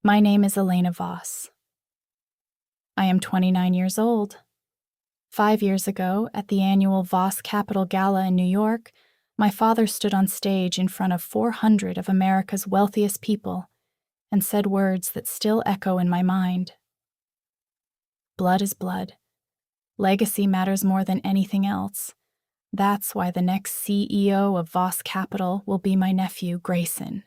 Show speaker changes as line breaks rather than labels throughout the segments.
My name is Elena Voss. I am 29 years old. 5 years ago, at the annual Voss Capital Gala in New York, my father stood on stage in front of 400 of America's wealthiest people and said words that still echo in my mind. Blood is blood. Legacy matters more than anything else. That's why the next CEO of Voss Capital will be my nephew, Grayson.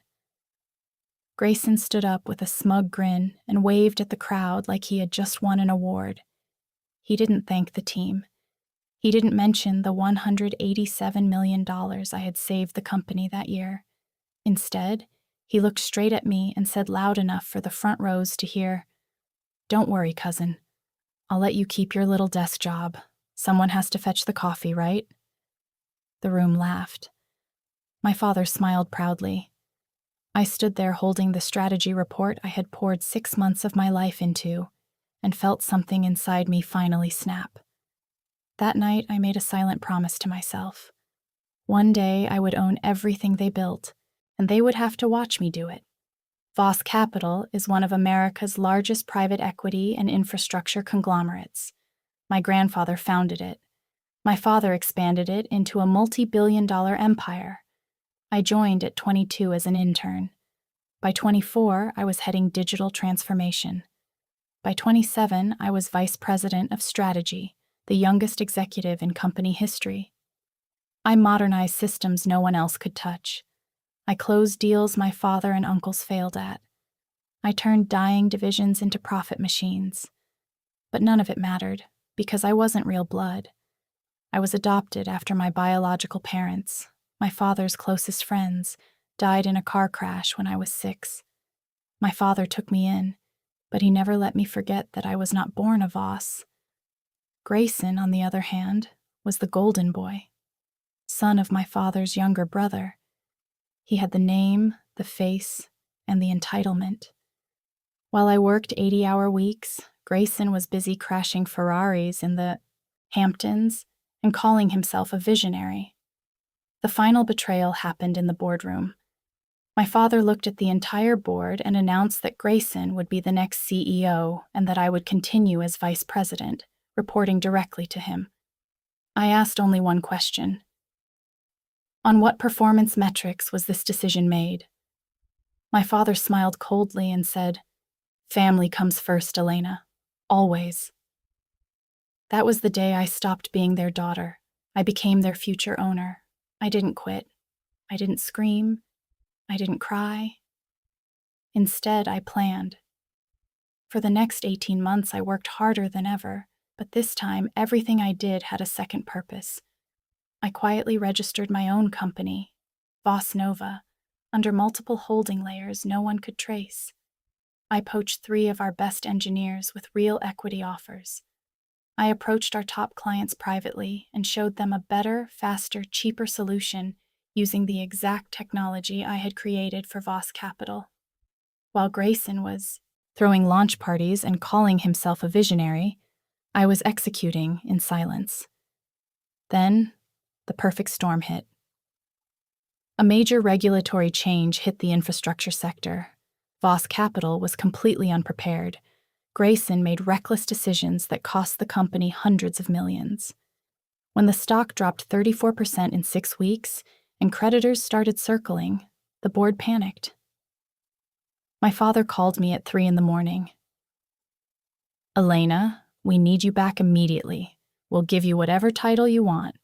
Grayson stood up with a smug grin and waved at the crowd like he had just won an award. He didn't thank the team. He didn't mention the $187 million I had saved the company that year. Instead, he looked straight at me and said loud enough for the front rows to hear, "Don't worry, cousin. I'll let you keep your little desk job. Someone has to fetch the coffee, right?" The room laughed. My father smiled proudly. I stood there holding the strategy report I had poured 6 months of my life into, and felt something inside me finally snap. That night, I made a silent promise to myself. One day, I would own everything they built, and they would have to watch me do it. Voss Capital is one of America's largest private equity and infrastructure conglomerates. My grandfather founded it. My father expanded it into a multi-billion-dollar empire. I joined at 22 as an intern. By 24, I was heading digital transformation. By 27, I was vice president of strategy, the youngest executive in company history. I modernized systems no one else could touch. I closed deals my father and uncles failed at. I turned dying divisions into profit machines. But none of it mattered, because I wasn't real blood. I was adopted after my biological parents, my father's closest friends, died in a car crash when I was 6. My father took me in, but he never let me forget that I was not born a Voss. Grayson, on the other hand, was the golden boy, son of my father's younger brother. He had the name, the face, and the entitlement. While I worked 80-hour weeks, Grayson was busy crashing Ferraris in the Hamptons and calling himself a visionary. The final betrayal happened in the boardroom. My father looked at the entire board and announced that Grayson would be the next CEO and that I would continue as vice president, reporting directly to him. I asked only one question. On what performance metrics was this decision made? My father smiled coldly and said, "Family comes first, Elena. Always." That was the day I stopped being their daughter. I became their future owner. I didn't quit. I didn't scream. I didn't cry. Instead, I planned. For the next 18 months, I worked harder than ever, but this time, everything I did had a second purpose. I quietly registered my own company, Voss Nova, under multiple holding layers no one could trace. I poached 3 of our best engineers with real equity offers. I approached our top clients privately and showed them a better, faster, cheaper solution using the exact technology I had created for Voss Capital. While Grayson was throwing launch parties and calling himself a visionary, I was executing in silence. Then, the perfect storm hit. A major regulatory change hit the infrastructure sector. Voss Capital was completely unprepared. Grayson made reckless decisions that cost the company hundreds of millions. When the stock dropped 34% in 6 weeks and creditors started circling, the board panicked. My father called me at 3 a.m. "Elena, we need you back immediately. We'll give you whatever title you want."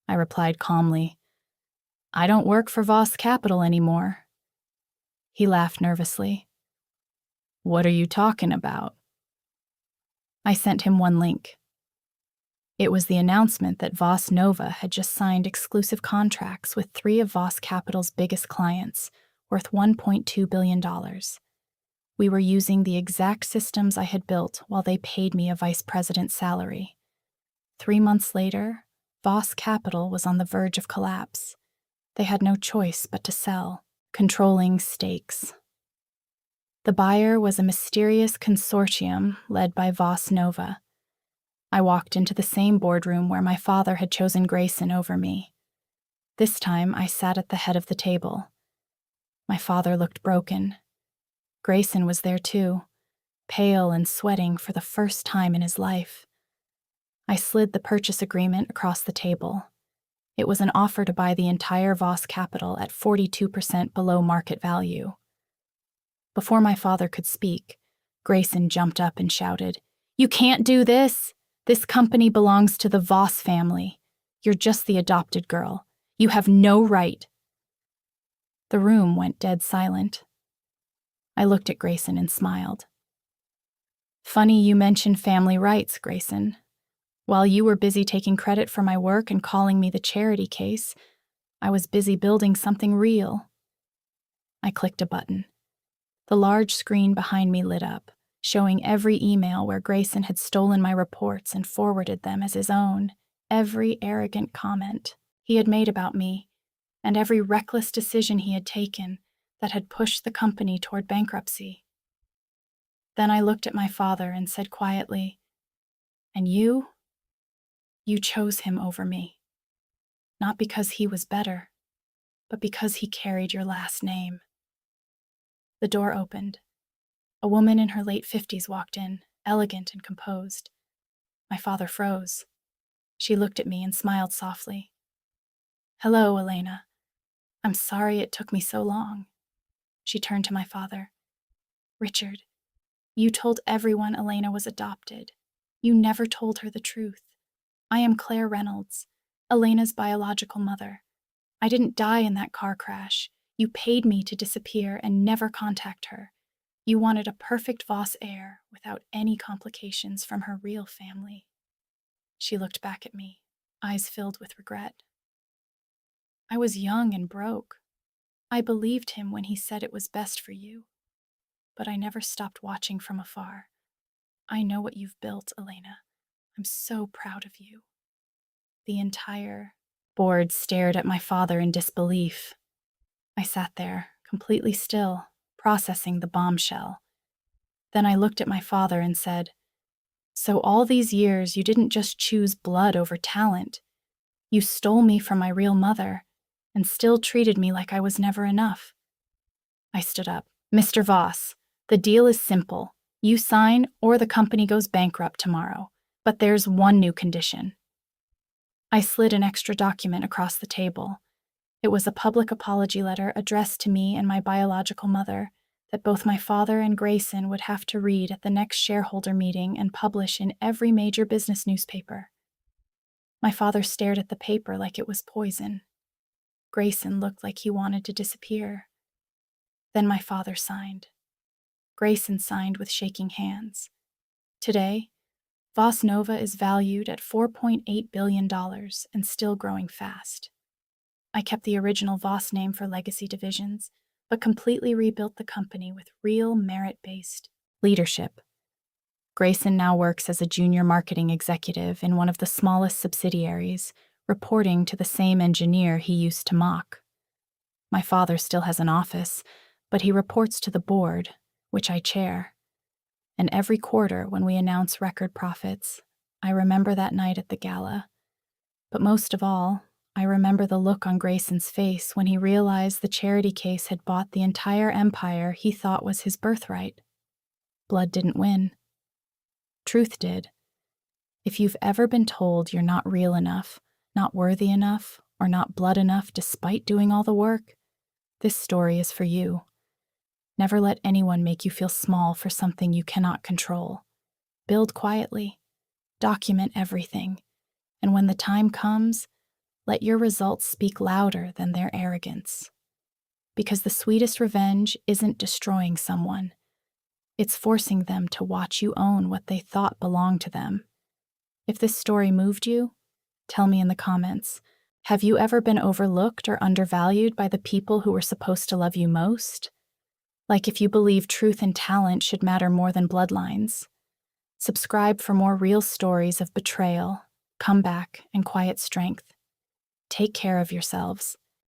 I replied calmly, "I don't work for Voss Capital anymore." He laughed nervously. "What are you talking about?" I sent him one link. It was the announcement that Voss Nova had just signed exclusive contracts with 3 of Voss Capital's biggest clients, worth $1.2 billion. We were using the exact systems I had built while they paid me a vice president's salary. 3 months later, Voss Capital was on the verge of collapse. They had no choice but to sell, controlling stakes. The buyer was a mysterious consortium led by Voss Nova. I walked into the same boardroom where my father had chosen Grayson over me. This time, I sat at the head of the table. My father looked broken. Grayson was there too, pale and sweating for the first time in his life. I slid the purchase agreement across the table. It was an offer to buy the entire Voss capital at 42% below market value. Before my father could speak, Grayson jumped up and shouted, "You can't do this! This company belongs to the Voss family. You're just the adopted girl. You have no right." The room went dead silent. I looked at Grayson and smiled. "Funny you mention family rights, Grayson. While you were busy taking credit for my work and calling me the charity case, I was busy building something real." I clicked a button. The large screen behind me lit up, showing every email where Grayson had stolen my reports and forwarded them as his own, every arrogant comment he had made about me, and every reckless decision he had taken that had pushed the company toward bankruptcy. Then I looked at my father and said quietly, "And you chose him over me. Not because he was better, but because he carried your last name." The door opened. A woman in her late 50s walked in, elegant and composed. My father froze. She looked at me and smiled softly. "Hello, Elena. I'm sorry it took me so long." She turned to my father. "Richard, you told everyone Elena was adopted. You never told her the truth. I am Claire Reynolds, Elena's biological mother. I didn't die in that car crash. You paid me to disappear and never contact her. You wanted a perfect Voss heir without any complications from her real family." She looked back at me, eyes filled with regret. "I was young and broke. I believed him when he said it was best for you. But I never stopped watching from afar. I know what you've built, Elena. I'm so proud of you." The entire board stared at my father in disbelief. I sat there, completely still, processing the bombshell. Then I looked at my father and said, "So all these years you didn't just choose blood over talent. You stole me from my real mother and still treated me like I was never enough." I stood up. "Mr. Voss, the deal is simple. You sign or the company goes bankrupt tomorrow. But there's one new condition." I slid an extra document across the table. It was a public apology letter addressed to me and my biological mother that both my father and Grayson would have to read at the next shareholder meeting and publish in every major business newspaper. My father stared at the paper like it was poison. Grayson looked like he wanted to disappear. Then my father signed. Grayson signed with shaking hands. Today, Voss Nova is valued at $4.8 billion and still growing fast. I kept the original Voss name for legacy divisions, but completely rebuilt the company with real merit-based leadership. Grayson now works as a junior marketing executive in one of the smallest subsidiaries, reporting to the same engineer he used to mock. My father still has an office, but he reports to the board, which I chair. And every quarter when we announce record profits, I remember that night at the gala. But most of all, I remember the look on Grayson's face when he realized the charity case had bought the entire empire he thought was his birthright. Blood didn't win. Truth did. If you've ever been told you're not real enough, not worthy enough, or not blood enough despite doing all the work, this story is for you. Never let anyone make you feel small for something you cannot control. Build quietly. Document everything. And when the time comes, let your results speak louder than their arrogance. Because the sweetest revenge isn't destroying someone. It's forcing them to watch you own what they thought belonged to them. If this story moved you, tell me in the comments. Have you ever been overlooked or undervalued by the people who were supposed to love you most? Like if you believe truth and talent should matter more than bloodlines. Subscribe for more real stories of betrayal, comeback, and quiet strength. Take care of yourselves.